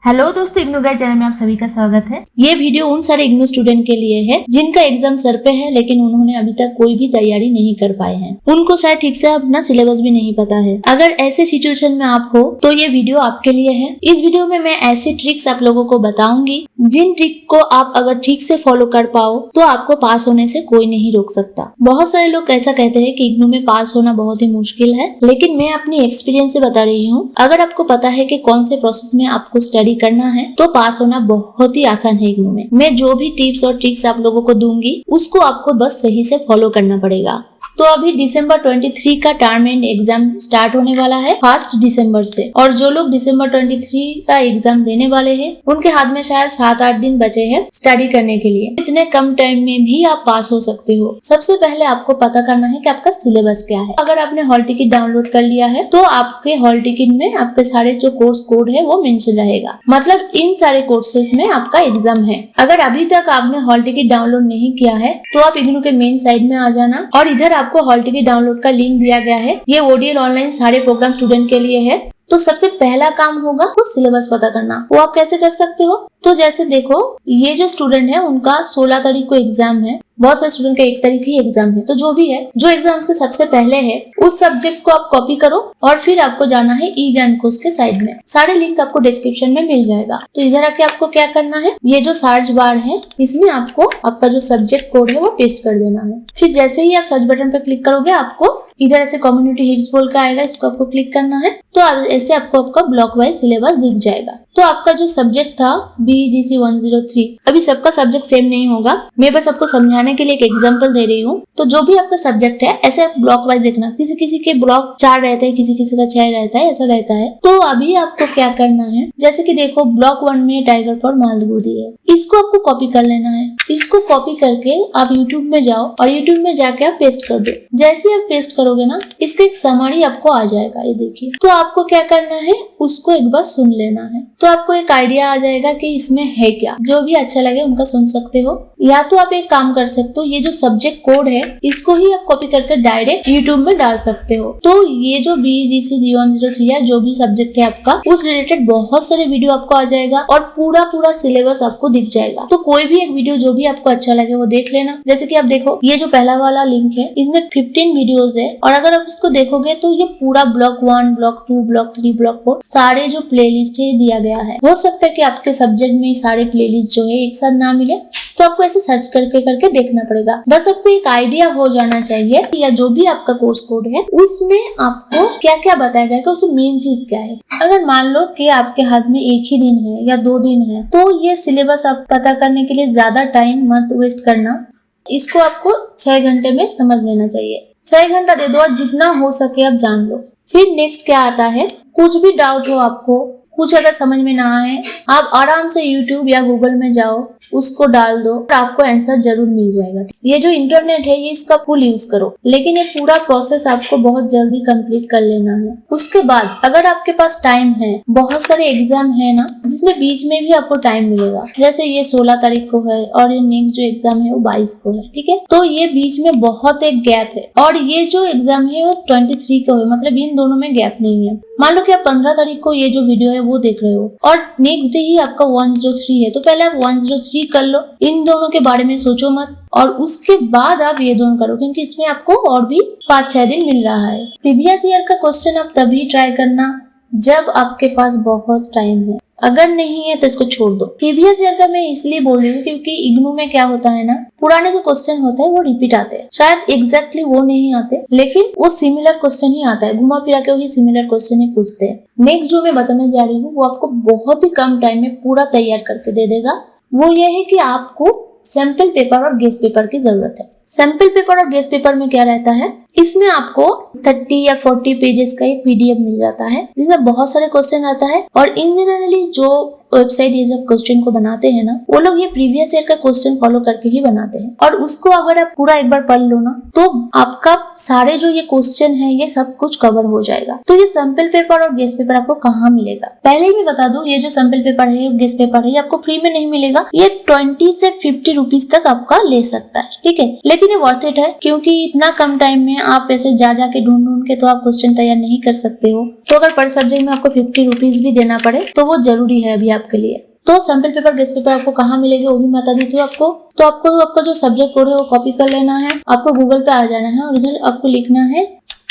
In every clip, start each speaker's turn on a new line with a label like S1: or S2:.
S1: Hello दोस्तों, IGNOU guide channel में आप सभी का स्वागत है। ये वीडियो उन सारे इग्नू स्टूडेंट के लिए है जिनका एग्जाम सर पे है लेकिन उन्होंने अभी तक कोई भी तैयारी नहीं कर पाए हैं। उनको शायद ठीक से अपना सिलेबस भी नहीं पता है। अगर ऐसे सिचुएशन में आप हो तो ये वीडियो आपके लिए है। इस वीडियो में मैं ऐसी ट्रिक्स आप लोगों को बताऊंगी जिन ट्रिक को आप अगर ठीक से फॉलो कर पाओ तो आपको पास होने से कोई नहीं रोक सकता। बहुत सारे लोग ऐसा कहते हैं कि इग्नू में पास होना बहुत ही मुश्किल है, लेकिन मैं अपनी एक्सपीरियंस से बता रही हूँ। अगर आपको पता है कि कौन से प्रोसेस में आपको स्टडी करना है तो पास होना बहुत ही आसान है इग्नू में। मैं जो भी टिप्स और ट्रिक्स आप लोगों को दूंगी उसको आपको बस सही से फॉलो करना पड़ेगा। तो अभी दिसंबर 23 का टर्म एंड एग्जाम स्टार्ट होने वाला है 1 दिसंबर से, और जो लोग दिसंबर 23 का एग्जाम देने वाले हैं उनके हाथ में शायद 7-8 दिन बचे हैं स्टडी करने के लिए। इतने कम टाइम में भी आप पास हो सकते हो। सबसे पहले आपको पता करना है कि आपका सिलेबस क्या है। अगर आपने हॉल टिकट डाउनलोड कर लिया है तो आपके हॉल टिकट में आपके सारे जो कोर्स कोड है वो मेंशन रहेगा, मतलब इन सारे कोर्सेज में आपका एग्जाम है। अगर अभी तक आपने हॉल टिकट डाउनलोड नहीं किया है तो आप इग्नू के मेन साइट में आ जाना, और इधर आपको हॉल टिकट डाउनलोड का लिंक दिया गया है। ये ओडीएल ऑनलाइन सारे प्रोग्राम स्टूडेंट के लिए है। तो सबसे पहला काम होगा वो सिलेबस पता करना। वो आप कैसे कर सकते हो? तो जैसे देखो, ये जो स्टूडेंट है उनका 16 तारीख को एग्जाम है। बहुत सारे स्टूडेंट का 1 तारीख ही एग्जाम है। तो जो भी है, जो एग्जाम के सबसे पहले है उस सब्जेक्ट को आप कॉपी करो और फिर आपको जाना है ई ज्ञान कोर्स के साइड में। सारे लिंक आपको डिस्क्रिप्शन में मिल जाएगा। तो इधर आके आपको क्या करना है, ये जो सर्च बार है इसमें आपको आपका जो सब्जेक्ट कोड है वो पेस्ट कर देना है। फिर जैसे ही आप सर्च बटन पर क्लिक करोगे आपको इधर ऐसे कम्युनिटी हिट्स बोल के आएगा, इसको आपको क्लिक करना है। तो ऐसे आपको आपका ब्लॉक वाइज सिलेबस दिख जाएगा। तो आपका जो सब्जेक्ट था BGC 103, अभी सबका सब्जेक्ट सेम नहीं होगा, मैं बस आपको समझाने के लिए एक एग्जांपल दे रही हूँ। तो जो भी आपका सब्जेक्ट है ऐसे आप ब्लॉक वाइज देखना। किसी किसी के ब्लॉक 4 रहते हैं, किसी किसी का 6 रहता है, ऐसा रहता है। तो अभी आपको क्या करना है, जैसे कि देखो ब्लॉक 1 में टाइगर फॉर मालगुडी है, इसको आपको कॉपी कर लेना है। इसको कॉपी करके आप यूट्यूब में जाओ और यूट्यूब में जाके आप पेस्ट कर दो। जैसे आप पेस्ट करोगे ना, इसका एक समरी आपको आ जाएगा, ये देखिए। तो आपको क्या करना है, उसको एक बार सुन लेना है तो आपको एक आइडिया आ जाएगा कि इसमें है क्या। जो भी अच्छा लगे उनका सुन सकते हो, या तो आप एक काम कर सकते हो, ये जो सब्जेक्ट कोड है इसको ही आप कॉपी करके डायरेक्ट यूट्यूब में डाल सकते हो। तो ये जो BGC 103 है, जो भी सब्जेक्ट है आपका, उस रिलेटेड बहुत सारे वीडियो आपको आ जाएगा और पूरा सिलेबस आपको दिख जाएगा। तो कोई भी एक वीडियो जो भी आपको अच्छा लगे वो देख लेना। जैसे कि आप देखो, ये जो पहला वाला लिंक है इसमें 15 वीडियोस है, और अगर आप इसको देखोगे तो ये पूरा ब्लॉक 1, ब्लॉक 2, ब्लॉक 3, ब्लॉक 4 सारे जो प्लेलिस्ट है दिया गया है। हो सकता है कि आपके सब्जेक्ट में सारे प्लेलिस्ट जो है एक साथ ना मिले, तो आपको ऐसे सर्च करके देखना पड़ेगा। बस आपको एक आइडिया हो जाना चाहिए या जो भी आपका कोर्स कोड है उसमें आपको क्या क्या बताया गया है, उसमें मेन चीज क्या है। अगर मान लो कि आपके हाथ में 1 ही दिन है या 2 दिन है तो ये सिलेबस आप पता करने के लिए ज्यादा टाइम मत वेस्ट करना। इसको आपको 6 घंटे में समझ लेना चाहिए। 6 घंटा दे दो और जितना हो सके आप जान लो। फिर नेक्स्ट क्या आता है, कुछ भी डाउट हो आपको, कुछ अगर समझ में ना आए, आप आराम से YouTube या गूगल में जाओ, उसको डाल दो और आपको आंसर जरूर मिल जाएगा। ये जो इंटरनेट है ये इसका फुल यूज करो, लेकिन ये पूरा प्रोसेस आपको बहुत जल्दी कंप्लीट कर लेना है। उसके बाद अगर आपके पास टाइम है, बहुत सारे एग्जाम है ना जिसमें बीच में भी आपको टाइम मिलेगा, जैसे ये 16 तारीख को है और ये नेक्स्ट जो एग्जाम है वो 22 को है, ठीक है। तो ये बीच में बहुत एक गैप है, और ये जो एग्जाम है वो 23 को है, मतलब इन दोनों में गैप नहीं है। मान लो कि आप 15 तारीख को ये जो वीडियो है वो देख रहे हो और नेक्स्ट डे ही आपका 103 है, तो पहले आप 103 कर लो, इन दोनों के बारे में सोचो मत, और उसके बाद आप ये दोनों करो, क्योंकि इसमें आपको और भी 5-6 दिन मिल रहा है। प्रीवियस ईयर का क्वेश्चन आप तभी ट्राई करना जब आपके पास बहुत टाइम है, अगर नहीं है तो इसको छोड़ दो। प्रीवियस ईयर का मैं इसलिए बोल रही हूँ क्योंकि इग्नू में क्या होता है ना, पुराने जो क्वेश्चन होते हैं वो रिपीट आते हैं। शायद एग्जैक्टली वो नहीं आते, लेकिन वो सिमिलर क्वेश्चन ही आता है, घुमा फिरा के वही सिमिलर क्वेश्चन ही पूछते हैं। नेक्स्ट जो मैं बताने जा रही हूँ वो आपको बहुत ही कम टाइम में पूरा तैयार करके दे देगा। वो ये है कि आपको सैंपल पेपर और गेस्ट पेपर की जरूरत है। सैंपल पेपर और गेस्ट पेपर में क्या रहता है, इसमें आपको 30 या 40 पेजेस का एक PDF मिल जाता है जिसमें बहुत सारे क्वेश्चन आता है, और इन जनरली जो वेबसाइट ये जब क्वेश्चन को बनाते हैं ना वो लोग ये प्रीवियस ईयर का क्वेश्चन फॉलो करके ही बनाते हैं, और उसको अगर आप पूरा एक बार पढ़ लो ना तो आपका सारे जो ये क्वेश्चन है ये सब कुछ कवर हो जाएगा। तो ये सैंपल पेपर और गेस्ट पेपर आपको कहाँ मिलेगा, पहले ही मैं बता दूं, ये जो सैंपल पेपर है, गेस्ट पेपर है, ये आपको फ्री में नहीं मिलेगा। ये 20 से 50 रुपीज तक आपका ले सकता है, ठीक है, लेकिन ये वर्थ इट है क्योंकि इतना कम टाइम में आप ऐसे जा के ढूंढ के तो आप क्वेश्चन तैयार नहीं कर सकते हो। तो अगर पर सब्जेक्ट में आपको 50 रुपीज भी देना पड़े तो वो जरूरी है अभी आपके लिए। तो सैंपल पेपर, गेस्ट पेपर आपको कहाँ मिलेगी वो भी बता देती हूँ आपको। तो आपको आपका जो सब्जेक्ट कोड है वो कॉपी कर लेना है, आपको गूगल पे आ जाना है और इधर आपको लिखना है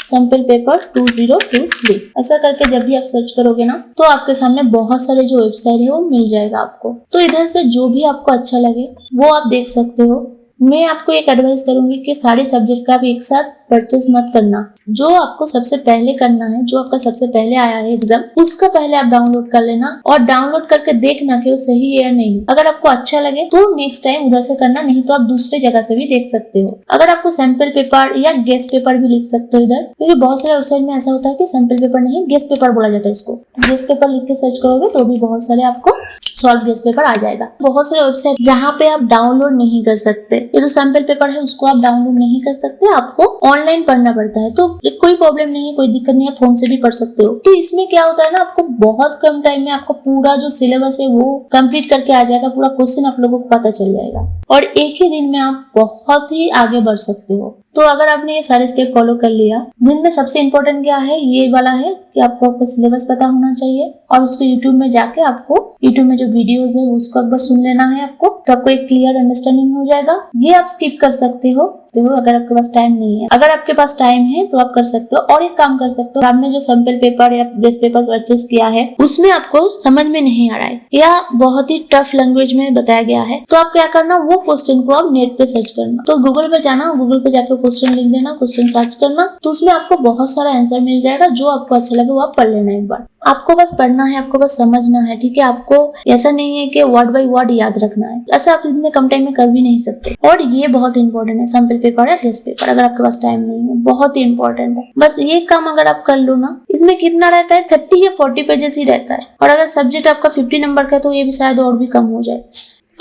S1: सैंपल पेपर 2023। ऐसा करके जब भी आप सर्च करोगे ना तो आपके सामने बहुत सारे जो वेबसाइट है वो मिल जाएगा आपको। तो इधर से जो भी आपको अच्छा लगे वो आप देख सकते हो। मैं आपको एक एडवाइस करूंगी कि सारे सब्जेक्ट का आप एक साथ परचेस मत करना। जो आपको सबसे पहले करना है, जो आपका सबसे पहले आया है एग्जाम, उसका पहले आप डाउनलोड कर लेना और डाउनलोड करके देखना कि वो सही है या नहीं। अगर आपको अच्छा लगे तो नेक्स्ट टाइम उधर से करना, नहीं तो आप दूसरे जगह से भी देख सकते हो। अगर आपको सैंपल पेपर या गेस्ट पेपर भी लिख सकते हो इधर, क्योंकि बहुत सारे वेबसाइट में ऐसा होता है कि सैंपल पेपर नहीं गेस्ट पेपर बोला जाता है इसको। गेस्ट पेपर लिख के सर्च करोगे तो भी बहुत सारे आपको सॉल्व गेस्ट पेपर आ जाएगा। बहुत सारे वेबसाइट जहाँ पे आप डाउनलोड नहीं कर सकते, ये जो सैंपल पेपर है उसको आप डाउनलोड नहीं कर सकते, आपको ऑनलाइन पढ़ना पड़ता है। तो कोई प्रॉब्लम नहीं है, कोई दिक्कत नहीं है, फोन से भी पढ़ सकते हो। तो इसमें क्या होता है ना, आपको बहुत कम टाइम में आपको पूरा जो सिलेबस है वो कंप्लीट करके आ जाएगा, पूरा क्वेश्चन आप लोगों को पता चल जाएगा और एक ही दिन में आप बहुत ही आगे बढ़ सकते हो। तो अगर आपने ये सारे स्टेप फॉलो कर लिया, जिनमें सबसे इम्पोर्टेंट क्या है, ये वाला है कि आपको आपका सिलेबस पता होना चाहिए और उसको यूट्यूब में जाके आपको यूट्यूब में जो वीडियोस है उसको एक बार सुन लेना है आपको, तो आपको एक क्लियर अंडरस्टैंडिंग हो जाएगा। ये आप स्किप कर सकते हो अगर आपके पास टाइम नहीं है। अगर आपके पास टाइम है तो आप कर सकते हो और एक काम कर सकते हो, आपने जो सैंपल पेपर या गेस्ट पेपर परचेस किया है उसमें आपको समझ में नहीं आ रहा है या बहुत ही टफ लैंग्वेज में बताया गया है, तो आप क्या करना, वो क्वेश्चन को आप नेट पे सर्च करना। तो गूगल पे जाना, गूगल पे जाके क्वेश्चन लिख देना, क्वेश्चन सर्च करना, तो उसमें आपको बहुत सारा आंसर मिल जाएगा। जो आपको अच्छा लगे वो आप पढ़ लेना एक बार। आपको बस पढ़ना है, आपको बस समझना है, ठीक है। आपको ऐसा नहीं है कि वर्ड बाय वर्ड याद रखना है, ऐसा आप इतने कम टाइम में कर भी नहीं सकते। और ये बहुत इंपॉर्टेंट है, सैंपल पेपर या गेस्ट पेपर, अगर आपके पास टाइम नहीं है, बहुत ही इंपॉर्टेंट है। बस ये काम अगर आप कर लो ना, इसमें कितना रहता है 30 या 40 पेजेस ही रहता है। और अगर सब्जेक्ट आपका 50 नंबर का है तो ये भी शायद और भी कम हो जाए,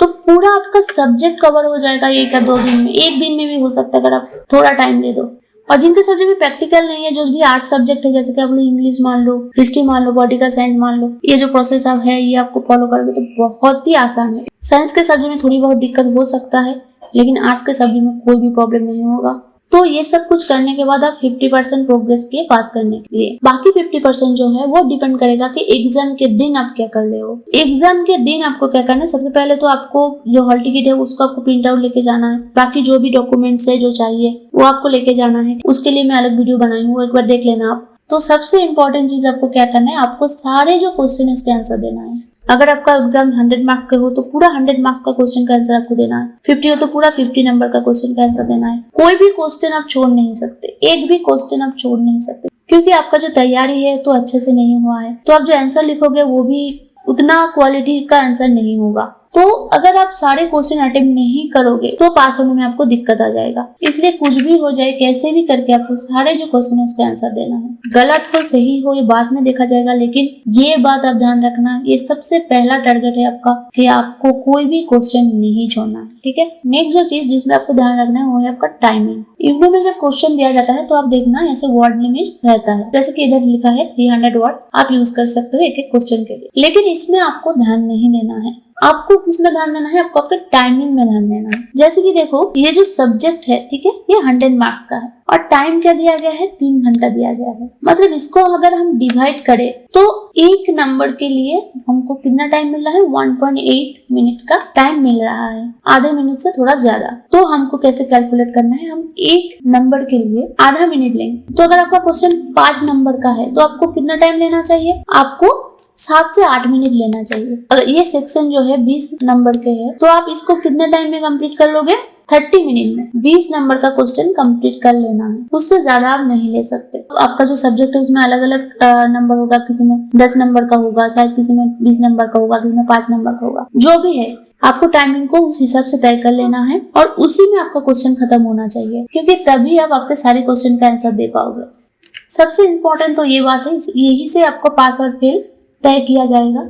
S1: तो पूरा आपका सब्जेक्ट कवर हो जाएगा एक या दो दिन में, एक दिन में भी हो सकता है अगर आप थोड़ा टाइम दे दो। और जिनके सब्जेक्ट में प्रैक्टिकल नहीं है, जो भी आर्ट्स सब्जेक्ट है, जैसे कि आप लोग इंग्लिश मान लो, हिस्ट्री मान लो, पॉलिटिकल साइंस मान लो, ये जो प्रोसेस आप है ये आपको फॉलो करोगे तो बहुत ही आसान है। साइंस के सब्जेक्ट में थोड़ी बहुत दिक्कत हो सकता है, लेकिन आर्ट्स के सब्जेक्ट में कोई भी प्रॉब्लम नहीं होगा। तो ये सब कुछ करने के बाद आप 50% प्रोग्रेस किए पास करने के लिए। बाकी 50% जो है वो डिपेंड करेगा कि एग्जाम के दिन आप क्या कर रहे हो। एग्जाम के दिन आपको क्या करना है, सबसे पहले तो आपको जो हॉल टिकट है उसको आपको प्रिंट आउट लेके जाना है। बाकी जो भी डॉक्यूमेंट्स है जो चाहिए वो आपको लेके जाना है। उसके लिए मैं अलग वीडियो बनाई हूँ, एक बार देख लेना आप। तो सबसे इम्पोर्टेंट चीज आपको क्या करना है, आपको सारे जो क्वेश्चन है उसके आंसर देना है। अगर आपका एग्जाम 100 मार्क्स का हो तो पूरा 100 मार्क्स का क्वेश्चन का आंसर आपको देना है। 50 हो तो पूरा 50 नंबर का क्वेश्चन का आंसर देना है। कोई भी क्वेश्चन आप छोड़ नहीं सकते, एक भी क्वेश्चन आप छोड़ नहीं सकते, क्योंकि आपका जो तैयारी है तो अच्छे से नहीं हुआ है, तो आप जो आंसर लिखोगे वो भी उतना क्वालिटी का आंसर नहीं होगा। तो अगर आप सारे क्वेश्चन अटेम्प्ट नहीं करोगे तो पास होने में आपको दिक्कत आ जाएगा। इसलिए कुछ भी हो जाए, कैसे भी करके आपको सारे जो क्वेश्चन है उसके आंसर देना है। गलत हो सही हो ये बाद में देखा जाएगा, लेकिन ये बात आप ध्यान रखना, ये सबसे पहला टारगेट है आपका कि आपको कोई भी क्वेश्चन नहीं छोड़ना है, ठीक है। नेक्स्ट जो चीज जिसमें आपको ध्यान रखना है वो है आपका टाइमिंग। इग्नू में जब क्वेश्चन दिया जाता है तो आप देखना ऐसे वर्ड लिमिट्स रहता है, जैसे कि इधर लिखा है 300 वर्ड्स आप यूज कर सकते हो एक एक क्वेश्चन के लिए, लेकिन इसमें आपको ध्यान नहीं देना है। आपको किसमें ध्यान देना है, आपको आपके टाइमिंग में ध्यान देना है। जैसे कि देखो ये जो सब्जेक्ट है, ठीक है, ये 100 मार्क्स का है और टाइम क्या दिया गया है, 3 घंटा दिया गया है। मतलब इसको अगर हम डिवाइड करें तो एक नंबर के लिए हमको कितना टाइम मिल रहा है, 1.8 मिनट का टाइम मिल रहा है, आधे मिनट से थोड़ा ज्यादा। तो हमको कैसे कैलकुलेट करना है, हम एक नंबर के लिए आधा मिनट लेंगे। तो अगर आपका क्वेश्चन 5 नंबर का है तो आपको कितना टाइम लेना चाहिए, आपको 7 से 8 मिनट लेना चाहिए। अगर ये सेक्शन जो है 20 नंबर के है तो आप इसको कितने टाइम में कंप्लीट कर लोगे, 30 मिनट में 20 नंबर का क्वेश्चन कंप्लीट कर लेना है, उससे ज्यादा आप नहीं ले सकते। आपका जो सब्जेक्ट है उसमें अलग अलग नंबर होगा, किसी में 10 नंबर का होगा, शायद किसी में 20 नंबर का होगा, किसी में 5 नंबर का होगा, जो भी है आपको टाइमिंग को उस हिसाब से तय कर लेना है और उसी में आपका क्वेश्चन खत्म होना चाहिए, क्योंकि तभी आप आपके सारे क्वेश्चन का आंसर दे पाओगे। सबसे इम्पोर्टेंट तो ये बात है, यही से आपको पास और फेल तय किया जाएगा।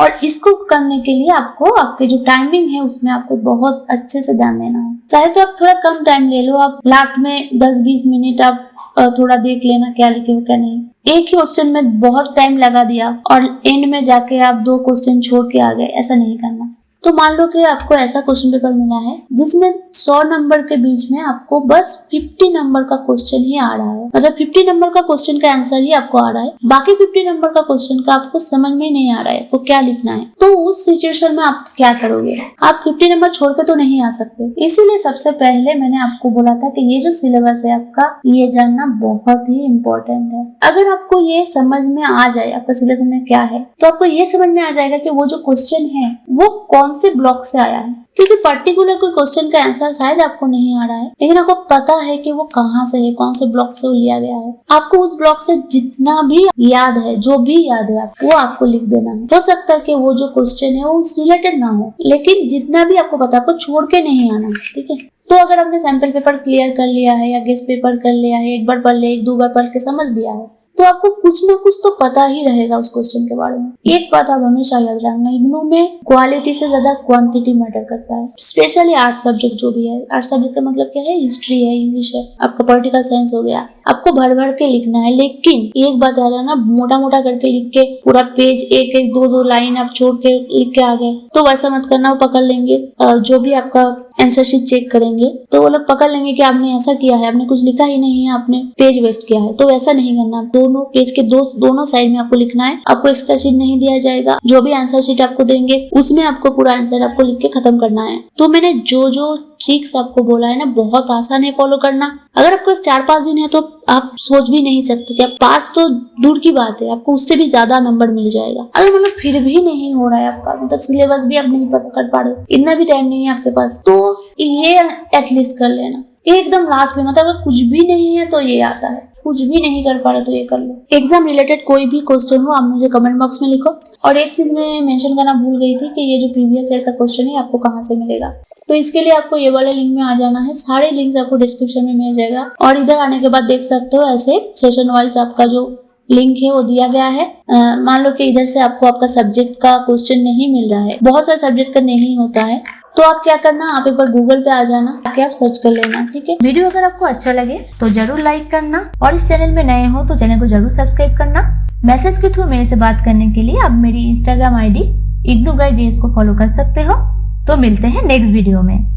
S1: और इसको करने के लिए आपको आपके जो टाइमिंग है उसमें आपको बहुत अच्छे से ध्यान देना है। चाहे तो आप थोड़ा कम टाइम ले लो, आप लास्ट में 10-20 मिनट आप थोड़ा देख लेना क्या लिखे हो क्या नहीं। एक ही क्वेश्चन में बहुत टाइम लगा दिया और एंड में जाके आप 2 क्वेश्चन छोड़ के आ गए, ऐसा नहीं करना। तो मान लो कि आपको ऐसा क्वेश्चन पेपर मिला है जिसमें 100 नंबर के बीच में आपको बस 50 नंबर का क्वेश्चन ही आ रहा है, मतलब 50 नंबर का क्वेश्चन का आंसर ही आपको आ रहा है, बाकी 50 नंबर का क्वेश्चन का आपको समझ में नहीं आ रहा है आपको क्या लिखना है। तो उस सिचुएशन में आप क्या करोगे? आप 50 नंबर छोड़ के तो नहीं आ सकते। इसीलिए सबसे पहले मैंने आपको बोला था कि ये जो सिलेबस है आपका, ये जानना बहुत ही इम्पोर्टेंट है। अगर आपको ये समझ में आ जाए आपका सिलेबस में क्या है, तो आपको ये समझ में आ जाएगा कि वो जो क्वेश्चन है वो कौन से ब्लॉक से आया है। क्योंकि पर्टिकुलर कोई क्वेश्चन का आंसर शायद आपको नहीं आ रहा है, लेकिन आपको पता है कि वो कहाँ से है, कौन से ब्लॉक से वो लिया गया है। आपको उस ब्लॉक से जितना भी याद है, जो भी याद है वो आपको लिख देना है। हो सकता है कि वो जो क्वेश्चन है वो उससे रिलेटेड ना हो, लेकिन जितना भी आपको पता है आपको छोड़ के नहीं आना, ठीक है। तो अगर आपने सैंपल पेपर क्लियर कर लिया है या गेस्ट पेपर कर लिया है, एक बार पढ़ लिया, एक दो बार पढ़ के समझ लिया है, तो आपको कुछ ना कुछ तो पता ही रहेगा उस क्वेश्चन के बारे में। एक बात आप हमेशा याद रखना, इग्नू में क्वालिटी से ज्यादा क्वांटिटी मैटर करता है। स्पेशली आर्ट्स सब्जेक्ट जो भी है, आर्ट्स सब्जेक्ट का मतलब क्या है, हिस्ट्री है, इंग्लिश है, आपका पॉलिटिकल साइंस हो गया, आपको भर भर के लिखना है। लेकिन एक बात याद रखना, मोटा मोटा करके लिख के पूरा पेज एक एक दो दो लाइन आप छोड़ के लिख के आ गए तो वैसा मत करना। वो पकड़ लेंगे, जो भी आपका आंसर शीट चेक करेंगे तो वो लोग पकड़ लेंगे कि आपने ऐसा किया है, आपने कुछ लिखा ही नहीं है, आपने पेज वेस्ट किया है। तो ऐसा नहीं करना, दोनों पेज के दोनों साइड में आपको लिखना है। आपको एक्स्ट्रा शीट नहीं दिया जाएगा, जो भी आंसर शीट आपको देंगे उसमें आपको पूरा आंसर आपको लिख के खत्म करना है। तो मैंने जो जो ट्रिक्स आपको बोला है ना, बहुत आसान है फॉलो करना। अगर आपको 4-5 दिन है तो आप सोच भी नहीं सकते कि आप पास तो दूर की बात है, आपको उससे भी ज्यादा नंबर मिल जाएगा। अगर मतलब फिर भी नहीं हो रहा है आपका, मतलब सिलेबस भी आप नहीं पता कर पा रहे, इतना भी टाइम नहीं है आपके पास, तो ये एटलीस्ट कर लेना एकदम लास्ट में। मतलब अगर कुछ भी नहीं है तो ये आता है, कुछ भी नहीं कर पा रहे तो ये कर लो। एग्जाम रिलेटेड कोई भी क्वेश्चन हो आप मुझे कमेंट बॉक्स में लिखो। और एक चीज मैं मेंशन करना भूल गई थी कि ये जो प्रीवियस ईयर का क्वेश्चन है आपको कहाँ से मिलेगा। तो इसके लिए आपको ये वाले लिंक में आ जाना है, सारे लिंक्स आपको डिस्क्रिप्शन में मिल जाएगा। और इधर आने के बाद देख सकते हो ऐसे सेशन वाइज आपका जो लिंक है वो दिया गया है। मान लो कि इधर से आपको आपका सब्जेक्ट का क्वेश्चन नहीं मिल रहा है, बहुत सारे सब्जेक्ट का नहीं होता है, तो आप क्या करना, आप एक बार गूगल पे आ जाना, आके आप सर्च कर लेना, ठीक है। वीडियो अगर आपको अच्छा लगे तो जरूर लाइक करना, और इस चैनल में नए हो तो चैनल को जरूर सब्सक्राइब करना। मैसेज के थ्रू मेरे से बात करने के लिए आप मेरी इंस्टाग्राम आईडी ignuguidejs को फॉलो कर सकते हो। तो मिलते हैं नेक्स्ट वीडियो में।